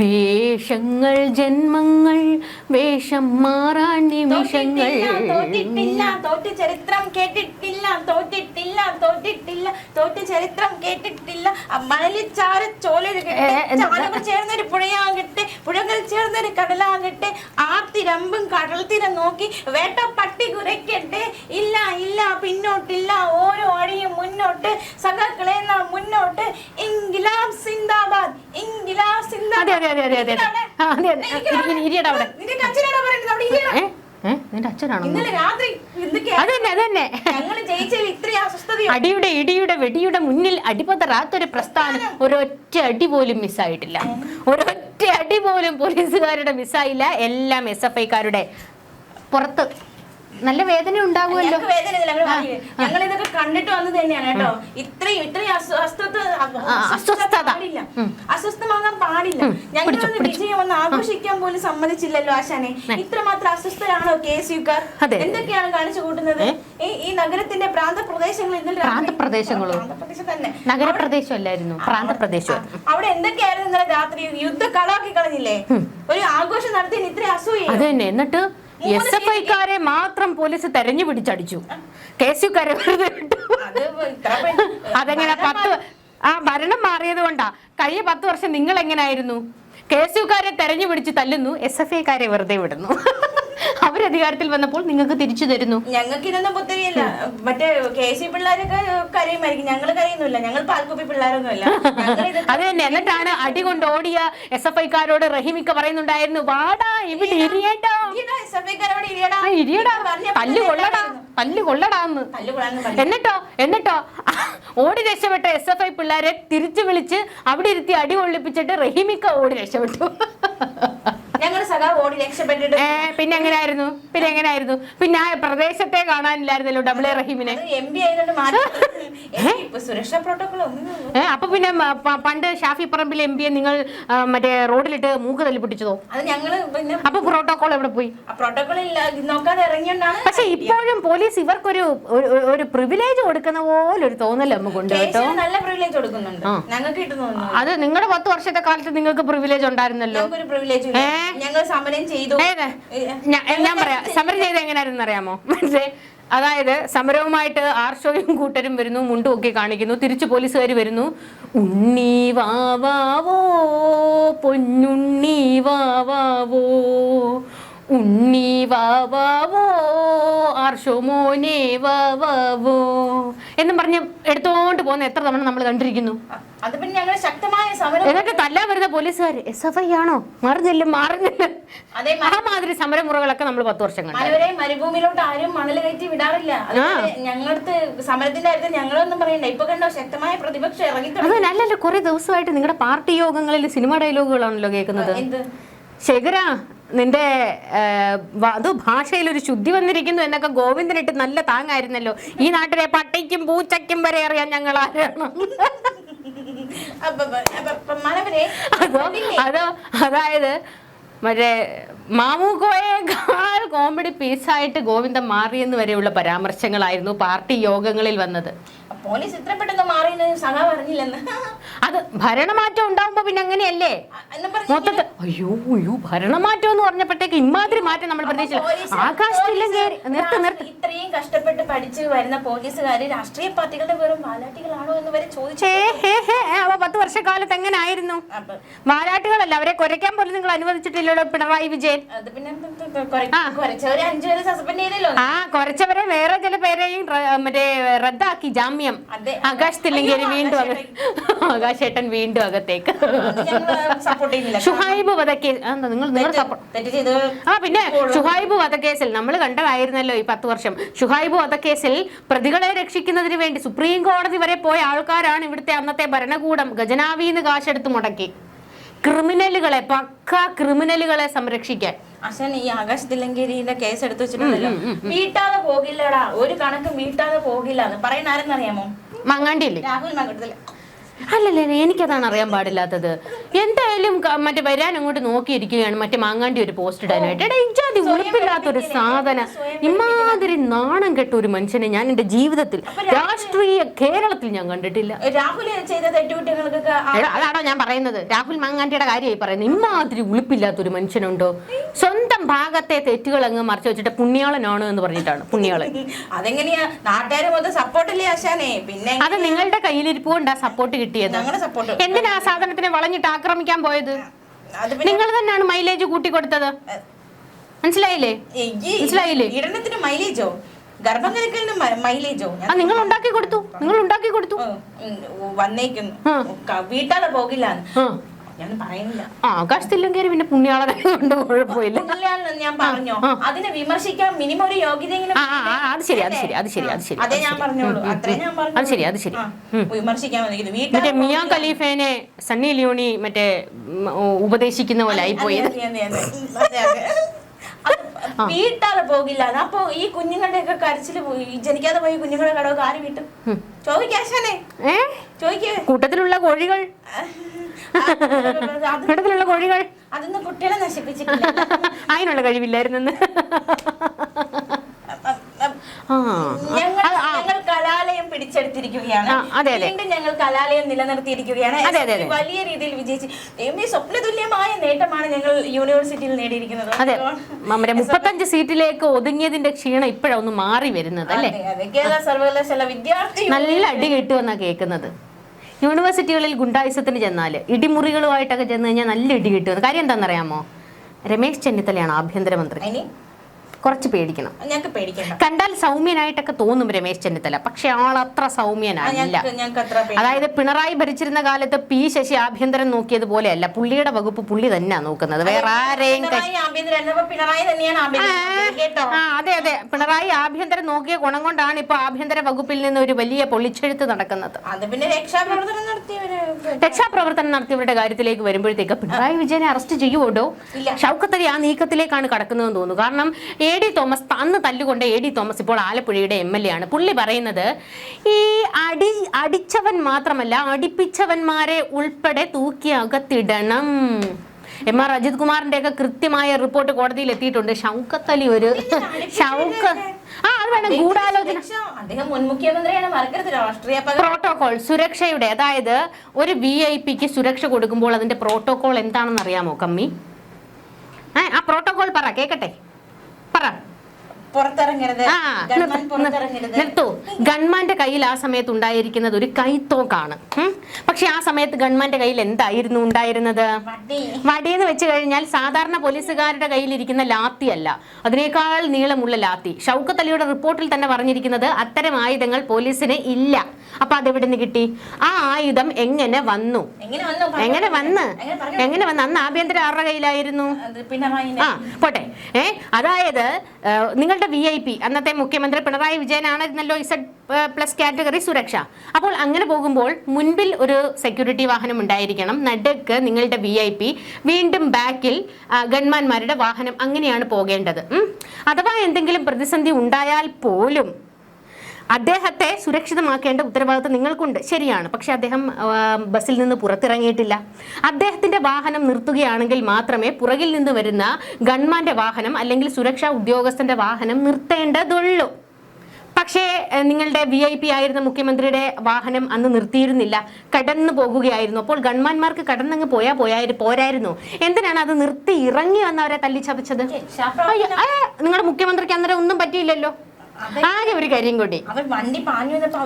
വേഷങ്ങൾ ജന്മങ്ങൾ വേഷം മാറാൻ നിമിഷങ്ങൾ. തോറ്റ ചരിത്രം കേട്ടിട്ടില്ല, തോറ്റിട്ടില്ല, തോറ്റിട്ടില്ല, തോറ്റ ചരിത്രം കേട്ടിട്ടില്ല. മണലിച്ചാര ചോലകൾ ചേർന്നൊരു പുഴയാകട്ടെ, പുഴകൾ ചേർന്നൊരു കടലാകട്ടെ, ആർത്തിരമ്പും കടൽ തീര നോക്കി വേട്ട പട്ടി കുരയ്ക്കട്ടെ. ഇല്ല ഇല്ല പിന്നോട്ടില്ല, ഓരോ അടിയും മുന്നോട്ട്, സഖാക്കളെ നാം മുന്നോട്ട്. ഇൻക്ലാബ് സിന്ദാബാദ്, ഇൻക്ലാബ് സിന്ദാബാദ്. നിന്റെ അച്ഛനാണോ? അടിയുടെ ഇടിയുടെ വെടിയുടെ മുന്നിൽ അടിപതറാത്തൊരു പ്രസ്ഥാനം. ഒരൊറ്റ അടി പോലും മിസ്സായിട്ടില്ല, ഒരൊറ്റ അടി പോലും പോലീസുകാരുടെ മിസ്സായില്ല. എല്ലാം SFIക്കാരുടെ പുറത്ത്. നല്ല വേദന ഉണ്ടാകുമല്ലോ. ഞങ്ങൾ ഇതൊക്കെ കണ്ടിട്ട് വന്നത് തന്നെയാണ് കേട്ടോ. ഇത്രയും അസ്വസ്ഥമാകാൻ പാടില്ല. ഞങ്ങൾ വിജയം ഒന്ന് ആഘോഷിക്കാൻ പോലും സമ്മതിച്ചില്ലല്ലോ ആശാനെ. ഇത്രമാത്രം അസ്വസ്ഥരാണോ KSUക്കാർ? എന്തൊക്കെയാണ് കാണിച്ചു കൂട്ടുന്നത് ഈ നഗരത്തിന്റെ പ്രാന്തപ്രദേശങ്ങളിൽ? നഗരപ്രദേശമല്ലായിരുന്നു, പ്രാന്തപ്രദേശം. അവിടെ എന്തൊക്കെയായിരുന്നു ഇന്നലെ രാത്രി? യുദ്ധ കളാക്കി കളഞ്ഞില്ലേ? ഒരു ആഘോഷം നടത്തിയ ഇത്ര അസൂയ. അത് തന്നെ. എന്നിട്ട് SFIക്കാരെ മാത്രം പോലീസ് തെരഞ്ഞു പിടിച്ചടിച്ചു, KSUക്കാരെ വെറുതെ വിട്ടു. അതെങ്ങനെ? ഭരണം മാറിയത് കൊണ്ടാ. കഴിഞ്ഞ 10 വർഷം നിങ്ങൾ എങ്ങനെയായിരുന്നു? KSUക്കാരെ തെരഞ്ഞു പിടിച്ച് തല്ലുന്നു, SFIക്കാരെ വെറുതെ വിടുന്നു. അവരധികാരത്തിൽ വന്നപ്പോൾ നിങ്ങൾക്ക് തിരിച്ചു തരുന്നു. ഞങ്ങൾക്ക് ഇതൊന്നും പുത്തരിയല്ല. മറ്റേ KSU പിള്ളേരൊക്കെ കരയുമായിരിക്കും, ഞങ്ങൾ കരയുന്നില്ല. ഞങ്ങൾ പാൽക്കുപ്പി പിള്ളേരൊന്നുമല്ല. അത് തന്നെ. എന്നിട്ടാണ് അടി കൊണ്ട് ഓടിയ SFIക്കാരോട് റഹീമിക്ക പറയുന്നുണ്ടായിരുന്നു, വാടാ ഇവിടെ ഇരിയടാ, പല്ല് കൊള്ളടാന്ന്. എന്നിട്ടോ ഓടി രക്ഷപ്പെട്ട SFI പിള്ളേരെ തിരിച്ചു വിളിച്ച് അവിടെ ഇരുത്തി അടി കൊള്ളിപ്പിച്ചിട്ട് റഹീമിക്ക ഓടി രക്ഷപ്പെട്ടു. പിന്നെ എങ്ങനെയായിരുന്നു? പിന്നെ ആ പ്രദേശത്തെ കാണാനില്ലായിരുന്നല്ലോ ഡബിൾ എ റഹീമിനെ. അപ്പൊ പിന്നെ പണ്ട് ഷാഫി പറമ്പിൽ MP നിങ്ങൾ മറ്റേ റോഡിലിട്ട് മൂക്ക് തല്ലി പൊട്ടിച്ചതോ? അപ്പൊ പ്രോട്ടോകോൾ എവിടെ പോയി? പക്ഷെ ഇപ്പോഴും പോലീസ് ഇവർക്കൊരു ഒരു പ്രിവിലേജ് കൊടുക്കുന്ന പോലെ ഒരു തോന്നൽ നമുക്കുണ്ട് കേട്ടോ. അത് നിങ്ങളുടെ 10 വർഷത്തെ കാലത്ത് നിങ്ങൾക്ക് പ്രിവിലേജ് ഉണ്ടായിരുന്നല്ലോ. ഞങ്ങൾ സമരം ചെയ്തു. ഞാൻ പറയാം, സമരം ചെയ്ത് എങ്ങനെയായിരുന്നു അറിയാമോ? അതായത് സമരവുമായിട്ട് ആർഷോയും കൂട്ടരും വരുന്നു, മുണ്ടുമൊക്കെ കാണിക്കുന്നു. തിരിച്ചു പോലീസുകാർ വരുന്നു, ഉണ്ണി വാവാവോ പൊന്നുണ്ണി വാവാവോ, ഉണ്ണി വാവാവോ ആർഷോ മോനെ വാവാവോ എന്നും പറഞ്ഞ് എടുത്തോണ്ട് പോകുന്ന എത്ര തവണ നമ്മൾ കണ്ടിരിക്കുന്നു. എന്നിട്ട് തല്ലാൻ വരുന്ന പോലീസുകാർ SFI ആണോ? മാറുന്നില്ല. ആ മാതിരി സമരമുറകളൊക്കെ നമ്മൾ 10 വർഷം കണ്ടു. മരുഭൂമിയിലോട്ട് ആരും മണൽ കയറ്റി വിടാറില്ല. ഞങ്ങൾക്ക് സമരത്തിന്റെ കാര്യത്തിൽ ഞങ്ങളൊന്നും പറയണ്ട. ഇപ്പൊ കണ്ടോ ശക്തമായ പ്രതിപക്ഷം ഇറങ്ങി. അത് നല്ലല്ലോ. കുറെ ദിവസമായിട്ട് നിങ്ങളുടെ പാർട്ടി യോഗങ്ങളിൽ സിനിമ ഡയലോഗുകളാണല്ലോ കേൾക്കുന്നത്. ശേഖര, നിന്റെ അത് ഭാഷയിൽ ഒരു ശുദ്ധി വന്നിരിക്കുന്നു എന്നൊക്കെ ഗോവിന്ദനിട്ട് നല്ല താങ്ങായിരുന്നല്ലോ. ഈ നാട്ടിലെ പട്ടിക്കും പൂച്ചയ്ക്കും വരെ അറിയാൻ ഞങ്ങൾ ആരാണ്. അതായത് മറ്റേ മാമുക്കോയേക്കാൾ കോമഡി പീസായിട്ട് ഗോവിന്ദൻ മാറിയെന്ന് വരെയുള്ള പരാമർശങ്ങളായിരുന്നു പാർട്ടി യോഗങ്ങളിൽ വന്നത്. പോലീസ് ഇത്ര പെട്ടെന്ന് മാറിയെന്ന് സഖാ പറഞ്ഞില്ലെന്ന്. അത് ഭരണമാറ്റം ഉണ്ടാവുമ്പോ പിന്നെ അങ്ങനെയല്ലേ മൊത്തത്തിൽ. അയ്യോ ഭരണമാറ്റം എന്ന് പറഞ്ഞപ്പോഴത്തേക്ക് ഇമാതിരി മാറ്റം നമ്മൾ പ്രതീക്ഷിച്ചില്ല. ആകാശത്തില്ലെങ്കിൽ ഇത്രയും കഷ്ടപ്പെട്ട് പഠിച്ച് വരുന്ന പോലീസുകാര് രാഷ്ട്രീയ പാർട്ടികളുടെ വെറും വാലാട്ടികളാണോ എന്ന് വരെ ചോദിച്ചു. 10 വർഷക്കാലത്ത് എങ്ങനെ ആയിരുന്നു? വാലാട്ടികളല്ല, അവരെ കുരയ്ക്കാൻ പോലും നിങ്ങൾ അനുവദിച്ചിട്ടില്ലല്ലോ പിണറായി വിജയൻ. കുറച്ചവരെ വേറെ ചില പേരെയും മറ്റേ റദ്ദാക്കി ജാമ്യം. ആകാശത്തില്ലെങ്കിൽ വീണ്ടും ആകാശേട്ടൻ വീണ്ടും അകത്തേക്ക്. ഷുഹൈബ് വധക്കേസ് പിന്നെ ഷുഹൈബ് വധക്കേസിൽ നമ്മൾ കണ്ടതായിരുന്നല്ലോ ഈ 10 വർഷം. ഷുഹൈബ് വധക്കേസിൽ പ്രതികളെ രക്ഷിക്കുന്നതിന് വേണ്ടി സുപ്രീം കോടതി വരെ പോയ ആൾക്കാരാണ് ഇവിടുത്തെ അന്നത്തെ ഭരണകൂടം ഖജനാവിന്ന് കാശെടുത്ത് മുടക്കി ക്രിമിനലുകളെ, പക്കാ ക്രിമിനലുകളെ സംരക്ഷിക്കാൻ. അച്ഛൻ ഈ ആകാശത്തിലങ്കേരിയുടെ കേസ് എടുത്തു വെച്ചിട്ടുണ്ടല്ലോ, വീട്ടാതെ പോകില്ലടാ, ഒരു കണക്ക് വീട്ടാതെ പോകില്ല എന്ന് പറയുന്ന ആരെന്നറിയാമോ? മങ്ങാണ്ടിയില്ലേ? രാഹുൽ മങ്ങാട്ടില്ല. അല്ലല്ലേ, എനിക്കതാണ് അറിയാൻ പാടില്ലാത്തത്. എന്തായാലും മറ്റേ വരാൻ അങ്ങോട്ട് നോക്കിയിരിക്കുകയാണ് മറ്റേ മാങ്ങാണ്ടി ഒരു പോസ്റ്റ് ഇടാനായിട്ട്. എടാ ഇജാതി ഉറപ്പില്ലാത്തൊരു സാധനം, ഇമാതിരി നാണം കെട്ട ഒരു മനുഷ്യനെ ഞാൻ എന്റെ ജീവിതത്തിൽ രാഷ്ട്രീയ കേരളത്തിൽ ഞാൻ കണ്ടിട്ടില്ല. അതാണോ ഞാൻ പറയുന്നത്? രാഹുൽ മാങ്ങാണ്ടിയുടെ കാര്യമായി പറയുന്നത്. ഇമാതിരി ഉളുപ്പില്ലാത്തൊരു മനുഷ്യനുണ്ടോ? സ്വന്തം ഭാഗത്തെ തെറ്റുകൾ അങ്ങ് മറച്ചു വെച്ചിട്ട് പുണ്യാളനാണ് എന്ന് പറഞ്ഞിട്ടാണ്. പുണ്യാളൻ അതെങ്ങനെയാ? നാട്ടുകാരെ മൊത്തം സപ്പോർട്ടില്ലേ ആശാനെ? പിന്നെ അത് നിങ്ങളുടെ കയ്യിലിരിപ്പ് കൊണ്ടാ സപ്പോർട്ട് കിട്ടിയത്. എന്തിനാ ആ സാധനത്തിനെ വളഞ്ഞിട്ട് ആക്രമിക്കാൻ പോയത്? നിങ്ങൾ തന്നെയാണ് മൈലേജ് കൂട്ടി കൊടുത്തത്. മനസ്സിലായില്ലേ? ഇടനത്തിന് മൈലേജോ, ഗർഭം കഴിക്കലിന് മൈലേജോ നിങ്ങൾ ഉണ്ടാക്കി കൊടുത്തു. നിങ്ങൾ ഉണ്ടാക്കി കൊടുത്തു. വന്നേക്കുന്നു വീട്ടാതെ പോകില്ല ആകാശത്തില്ലെങ്കിൽ പിന്നെ പുണ്യാളനെ കൊണ്ട് കുഴപ്പമില്ല. ഞാൻ പറഞ്ഞോ, അതിനെ വിമർശിക്കാൻ മിനിമം ഒരു യോഗ്യതയെങ്കിലും. അത് ശരി, അത് ശരി, അത് ശരി, അത് ശരി. അതേ ഞാൻ പറഞ്ഞോളൂ, അത്രേ ഞാൻ പറഞ്ഞു. അത് ശരി, അത് ശരി. വിമർശിക്കാൻ മറ്റേ മിയാ ഖലീഫേനെ സണ്ണി ലിയോണി മറ്റേ ഉപദേശിക്കുന്ന പോലെ ആയി പോയത്. വീട്ടാതെ പോകില്ല. അപ്പൊ ഈ കുഞ്ഞുങ്ങളുടെ ഒക്കെ കരച്ചില് ജനിക്കാതെ പോയി കുഞ്ഞുങ്ങളുടെ കടവൊക്കെ ആര് വീട്ടും? ചോദിക്കാശാനെ ചോദിക്കേ. കൂട്ടത്തിലുള്ള കോഴികൾ, കൂട്ടത്തിലുള്ള കോഴികൾ അതൊന്നും കുട്ടികളെ നശിപ്പിച്ചിട്ടില്ല. അതിനുള്ള കഴിവില്ലായിരുന്നെന്ന്. ഞങ്ങൾ കലാലയം പിടിച്ചെടുത്തിരിക്കുകയാണ്. വീണ്ടും ഞങ്ങൾ കലാലയം നിലനിർത്തിയിരിക്കുകയാണ്. വലിയ രീതിയിൽ വിജയിച്ച് സ്വപ്നതുല്യമായ നേട്ടമാണ് ഞങ്ങൾ യൂണിവേഴ്സിറ്റിയിൽ നേടിയിരിക്കുന്നത്. അതെ, 35 സീറ്റിലേക്ക് ഒതുങ്ങിയതിന്റെ ക്ഷീണം ഇപ്പോഴൊന്ന് മാറി വരുന്നത് അല്ലേ? കേരള സർവകലാശാല വിദ്യാർത്ഥി നല്ല അടി കിട്ടുമെന്നാ കേൾക്കുന്നത്. യൂണിവേഴ്സിറ്റികളിൽ ഗുണ്ടായുസത്തിന് ചെന്നാൽ ഇടിമുറികളുമായിട്ടൊക്കെ ചെന്ന് കഴിഞ്ഞാൽ നല്ല ഇടി കിട്ടുമെന്ന്. കാര്യം എന്താണെന്നറിയാമോ? രമേശ് ചെന്നിത്തലയാണ് ആഭ്യന്തരമന്ത്രി. കുറച്ച് പേടിക്കണം. കണ്ടാൽ സൗമ്യനായിട്ടൊക്കെ തോന്നും രമേശ് ചെന്നിത്തല, പക്ഷെ ആളത്ര സൗമ്യനല്ല. അതായത് പിണറായി ഭരിച്ചിരുന്ന കാലത്ത് പി ശശി ആഭ്യന്തരം നോക്കിയതുപോലെയല്ല. പുള്ളിയുടെ വകുപ്പ് പുള്ളി തന്നെയാ നോക്കുന്നത്, വേറെ ആരെയും. അതെ അതെ, പിണറായി ആഭ്യന്തരം നോക്കിയ ഗുണം കൊണ്ടാണ് ഇപ്പൊ ആഭ്യന്തര വകുപ്പിൽ നിന്ന് ഒരു വലിയ പൊളിച്ചെഴുത്ത് നടക്കുന്നത്. രക്ഷാപ്രവർത്തനം നടത്തിയവരുടെ കാര്യത്തിലേക്ക് വരുമ്പോഴത്തേക്ക് പിണറായി വിജയനെ അറസ്റ്റ് ചെയ്യുവോടോ? ഷൗക്കത്ത് അലി ആ നീക്കത്തിലേക്കാണ് കടക്കുന്നതെന്ന് തോന്നുന്നു. കാരണം എ.ഡി. തോമസ് അന്ന് തല്ലുകൊണ്ട് എ.ഡി. തോമസ് ഇപ്പോൾ ആലപ്പുഴയുടെ MLA ആണ്. പുള്ളി പറയുന്നത് ഈ അടിച്ചവൻ മാത്രമല്ല അടിപ്പിച്ചവന്മാരെ ഉൾപ്പെടെ തൂക്കി അകത്തിടണം. MR അജിത് കുമാറിന്റെ ഒക്കെ കൃത്യമായ റിപ്പോർട്ട് കോടതിയിൽ എത്തിയിട്ടുണ്ട്. ഷൗക്കത്ത് അലി ഒരു അത് വേണം ഗൂഢാലോചന. പ്രോട്ടോകോൾ സുരക്ഷയുടെ, അതായത് ഒരു VIP-ക്ക് സുരക്ഷ കൊടുക്കുമ്പോൾ അതിന്റെ പ്രോട്ടോകോൾ എന്താണെന്ന് അറിയാമോ കമ്മി? ആ പ്രോട്ടോകോൾ പറ, കേക്കട്ടെ, പറ. നിർത്തൂ. ഗൺമാന്റെ കയ്യിൽ ആ സമയത്ത് ഉണ്ടായിരിക്കുന്നത് ഒരു കൈത്തോക്കാണ്. പക്ഷെ ആ സമയത്ത് ഗൺമാന്റെ കയ്യിൽ എന്തായിരുന്നു ഉണ്ടായിരുന്നത്? വടിയെന്ന് വെച്ച് കഴിഞ്ഞാൽ സാധാരണ പോലീസുകാരുടെ കയ്യിലിരിക്കുന്ന ലാത്തി അല്ല, അതിനേക്കാൾ നീളമുള്ള ലാത്തി. ഷൗക്കത്ത് അലിയുടെ റിപ്പോർട്ടിൽ തന്നെ പറഞ്ഞിരിക്കുന്നത് അത്തരം ആയുധങ്ങൾ പോലീസിന് ഇല്ല. അപ്പൊ അതെവിടെ നിന്ന് കിട്ടി? ആ ആയുധം എങ്ങനെ വന്നു? അന്ന് ആഭ്യന്തര ആരുടെ കയ്യിലായിരുന്നു? പോട്ടെ. അതായത് നിങ്ങളുടെ VIP അന്നത്തെ മുഖ്യമന്ത്രി പിണറായി വിജയനാണെന്നല്ലോ Z+ കാറ്റഗറി സുരക്ഷ. അപ്പോൾ അങ്ങനെ പോകുമ്പോൾ മുൻപിൽ ഒരു സെക്യൂരിറ്റി വാഹനം ഉണ്ടായിരിക്കണം, നടുക്ക് നിങ്ങളുടെ VIP, വീണ്ടും ബാക്കിൽ ഗൺമാന്മാരുടെ വാഹനം. അങ്ങനെയാണ് പോകേണ്ടത്. അഥവാ എന്തെങ്കിലും പ്രതിസന്ധി ഉണ്ടായാൽ പോലും അദ്ദേഹത്തെ സുരക്ഷിതമാക്കേണ്ട ഉത്തരവാദിത്വം നിങ്ങൾക്കുണ്ട്, ശരിയാണ്. പക്ഷെ അദ്ദേഹം ബസ്സിൽ നിന്ന് പുറത്തിറങ്ങിയിട്ടില്ല. അദ്ദേഹത്തിന്റെ വാഹനം നിർത്തുകയാണെങ്കിൽ മാത്രമേ പുറകിൽ നിന്ന് വരുന്ന ഗൺമാന്റെ വാഹനം അല്ലെങ്കിൽ സുരക്ഷാ ഉദ്യോഗസ്ഥന്റെ വാഹനം നിർത്തേണ്ടതുള്ളൂ. പക്ഷേ നിങ്ങളുടെ VIP ആയിരുന്ന മുഖ്യമന്ത്രിയുടെ വാഹനം അന്ന് നിർത്തിയിരുന്നില്ല, കടന്നു പോകുകയായിരുന്നു. അപ്പോൾ ഗൺമാന്മാർക്ക് കടന്നങ്ങ് പോരായിരുന്നു. എന്തിനാണ് അത് നിർത്തി ഇറങ്ങി വന്നവരെ തല്ലിച്ചതച്ചത്? നിങ്ങളുടെ മുഖ്യമന്ത്രിക്ക് അന്നേരം ഒന്നും പറ്റിയില്ലല്ലോ. ആകെ ഒരു കാര്യം കൂടി, വണ്ടി പാഞ്ഞു വന്നപ്പോ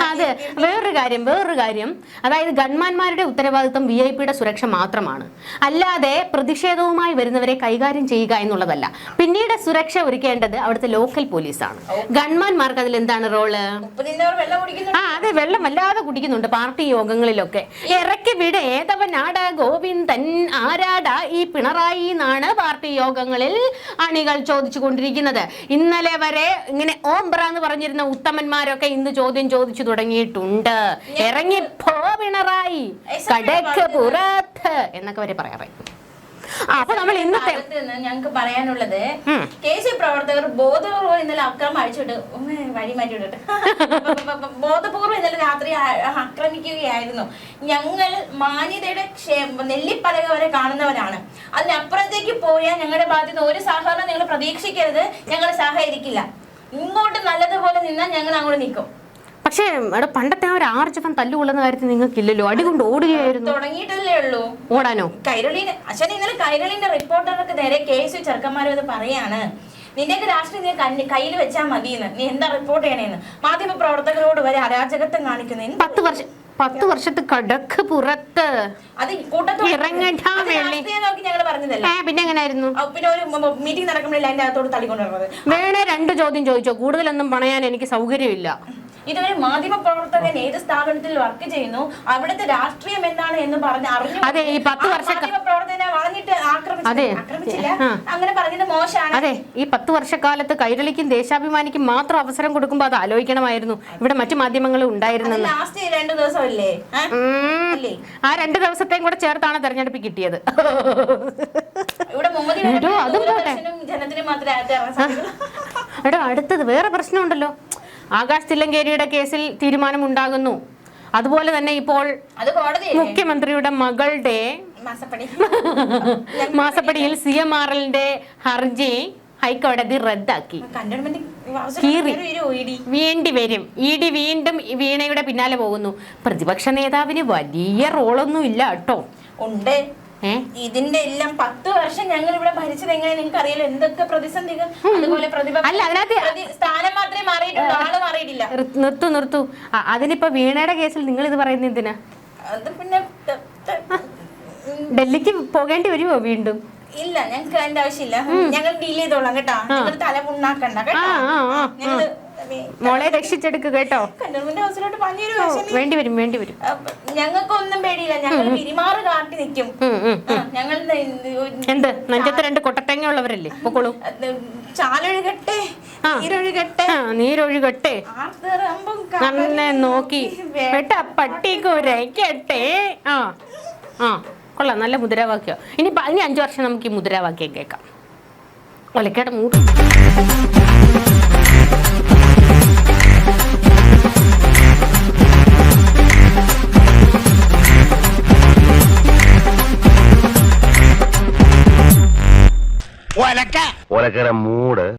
അതെ, വേറൊരു കാര്യം, അതായത് ഗൺമാന്മാരുടെ ഉത്തരവാദിത്വം VIP-യുടെ സുരക്ഷ മാത്രമാണ്, അല്ലാതെ പ്രതിഷേധവുമായി വരുന്നവരെ കൈകാര്യം ചെയ്യുക എന്നുള്ളതല്ല. പിന്നീട് സുരക്ഷ ഒരുക്കേണ്ടത് അവിടുത്തെ ലോക്കൽ പോലീസാണ്. ഗൺമാന്മാർക്ക് അതിൽ എന്താണ് റോള്? അതെ, വെള്ളം വല്ലാതെ കുടിക്കുന്നുണ്ട് പാർട്ടി യോഗങ്ങളിലൊക്കെ. ഇറക്കി വിട ഏതവനാട ഗോവിന്ദൻ ആരാടാ ഈ പിണറായി എന്നാണ് പാർട്ടി യോഗങ്ങളിൽ അണികൾ ചോദിച്ചു കൊണ്ടിരിക്കുന്നത്. ഇന്നലെ വരെ ഇങ്ങനെ ഓംബ്ര എന്ന് പറഞ്ഞിരുന്ന ഉത്തമന്മാരൊക്കെ ഇന്ന് ചോദ്യം ചോദിച്ചു തുടങ്ങിയിട്ടുണ്ട്. ഇറങ്ങിപ്പോ പിണറായി, കടക്ക് പുറത്ത് എന്നൊക്കെ വരെ പറയാറ്. അപ്പൊ നമ്മൾ ഇന്നത്തെ ഞങ്ങൾക്ക് പറയാനുള്ളത് KC പ്രവർത്തകർ ബോധപൂർവ്വം ഇന്നലെ അക്രമം അഴിച്ചിട്ട് വഴി മാറ്റി വിട്ടിട്ട് ബോധപൂർവ്വം ഇന്നലെ രാത്രി ആക്രമിക്കുകയായിരുന്നു. ഞങ്ങൾ മാന്യതയുടെ നെല്ലിപ്പലക വരെ കാണുന്നവരാണ്. അതിനപ്പുറത്തേക്ക് പോയാൽ ഞങ്ങളുടെ ഭാഗത്ത് നിന്ന് ഒരു സഹകരണം നിങ്ങൾ പ്രതീക്ഷിക്കരുത്. ഞങ്ങൾ സഹകരിക്കില്ല. ഇങ്ങോട്ട് നല്ലതുപോലെ നിന്നാൽ ഞങ്ങൾ അങ്ങോട്ട് നിൽക്കും. പക്ഷേ അവിടെ പണ്ടത്തെ ആ ഒരു ആർജവം തല്ലുകൊള്ളുന്ന കാര്യത്തിൽ നിങ്ങൾക്കില്ലല്ലോ. അടികൊണ്ട് ഓടുകയായിരുന്നു. തുടങ്ങിയിട്ടല്ലേ ഉള്ളൂ. ഓടാനോ? കൈരളിന് അച്ഛൻ ഇന്നലെ കൈരളിന്റെ റിപ്പോർട്ടർക്ക് നേരെ KSU ചെറുക്കന്മാരും അത് പറയാണ്. നിന്റെയൊക്കെ രാഷ്ട്രീയം നീ കയ്യിൽ വെച്ചാൽ മതിയെന്ന്. നീ എന്താ റിപ്പോർട്ട് ചെയ്യണേന്ന് മാധ്യമ പ്രവർത്തകരോട് വരെ അരാജകത്വം കാണിക്കുന്നു. 10 വർഷത്തെ കടക്ക് പുറത്ത് അത് കൂട്ടത്തോടെ നോക്കി ഞങ്ങൾ പറഞ്ഞതല്ല. പിന്നെ എങ്ങനെയായിരുന്നു? പിന്നെ ഒരു മീറ്റിംഗ് നടക്കുമ്പോഴല്ലേ അതിന്റെ അകത്തോട് തള്ളിക്കൊണ്ടുവരുന്നത്. വേണേ 2 ചോദ്യം ചോദിച്ചോ, കൂടുതലൊന്നും പണയാൻ എനിക്ക് സൗകര്യമില്ല. ഇതൊരു മാധ്യമ പ്രവർത്തകൻ ഏത് സ്ഥാപനത്തിൽ വർക്ക് ചെയ്യുന്നു, അവിടുത്തെ രാഷ്ട്രീയം എന്താണ് എന്ന് പറഞ്ഞ് അറിഞ്ഞു. അതെ, ഈ 10 പ്രവർത്തകനെ വളഞ്ഞിട്ട് ആക്രമിച്ചില്ല. അങ്ങനെ പറഞ്ഞത് മോശമാണ്. അതെ, ഈ 10 വർഷക്കാലത്ത് കൈരളിക്കും ദേശാഭിമാനിക്കും മാത്രം അവസരം കൊടുക്കുമ്പോ അത് ആലോചിക്കണമായിരുന്നു. ഇവിടെ മറ്റു മാധ്യമങ്ങളും ഉണ്ടായിരുന്നു. ലാസ്റ്റ് 2 ദിവസമല്ലേ? ആ 2 ദിവസത്തെയും കൂടെ ചേർത്താണ് തെരഞ്ഞെടുപ്പ് കിട്ടിയത്. ഇവിടെ ജനത്തിന് മാത്രമേ. എടോ, അടുത്തത് വേറെ പ്രശ്നമുണ്ടല്ലോ. ആകാശ് തില്ലങ്കേരിയുടെ കേസിൽ തീരുമാനമുണ്ടാകുന്നു. അതുപോലെ തന്നെ ഇപ്പോൾ മുഖ്യമന്ത്രിയുടെ മകളുടെ മാസപ്പടിയിൽ CMRLന്റെ ഹർജി ഹൈക്കോടതി റദ്ദാക്കി. വേണ്ടി വരും. ED വീണ്ടും വീണയുടെ പിന്നാലെ പോകുന്നു. പ്രതിപക്ഷ നേതാവിന് വലിയ റോളൊന്നും ഇല്ല കേട്ടോ. ഉണ്ട്. ഇതിന്റെ എല്ലാം 10 വർഷം ഞങ്ങൾ ഇവിടെ ഭരിച്ചത് എങ്ങനെ നിങ്ങൾക്ക് അറിയില്ല. എന്തൊക്കെ പ്രതിസന്ധികൾ. അതുപോലെ സ്ഥാനം മാത്രമേ മാറിയിട്ടുള്ളൂ, ആള് മാറിയിട്ടില്ല. നിർത്തൂ. അതിനിപ്പോ വീണയുടെ കേസിൽ നിങ്ങൾ ഇത് പറയുന്നത് എന്തിനാ? അത് പിന്നെ ഡൽഹിക്ക് പോകേണ്ടി വരുമോ വീണ്ടും? ഇല്ല, ഞങ്ങൾക്ക് അതിന്റെ ആവശ്യമില്ല. ഞങ്ങൾ ഡീൽ ചെയ്തോളാം കേട്ടോ. നിങ്ങൾ തല പുണ്ണാക്കണ്ട കേട്ടോ. ഞങ്ങള് മോളെ രക്ഷിച്ചെടുക്കുക കേട്ടോ. വേണ്ടി വരും. ഞങ്ങൾക്കൊന്നും പേടിയില്ല. ഞങ്ങൾ പിരിമാറ് കാട്ടി നിൽക്കും. ഞങ്ങൾ എന്ത് നെഞ്ചത്ത് 2 കൊട്ടത്തേങ്ങ ഉള്ളവരല്ലേ? പൊക്കോളൂ. ചാലൊഴുകട്ടെ, നീരൊഴുകട്ടെ. നല്ല നോക്കി പട്ടി കുരയ്ക്കട്ടെ. കൊള്ളാം, നല്ല മുദ്രാവാക്യം. ഇനി 5 വർഷം നമുക്ക് ഈ മുദ്രാവാക്യം കേൾക്കാം. ഒലക്കേടെ മൂട്. ഒലക്കര മൂട്.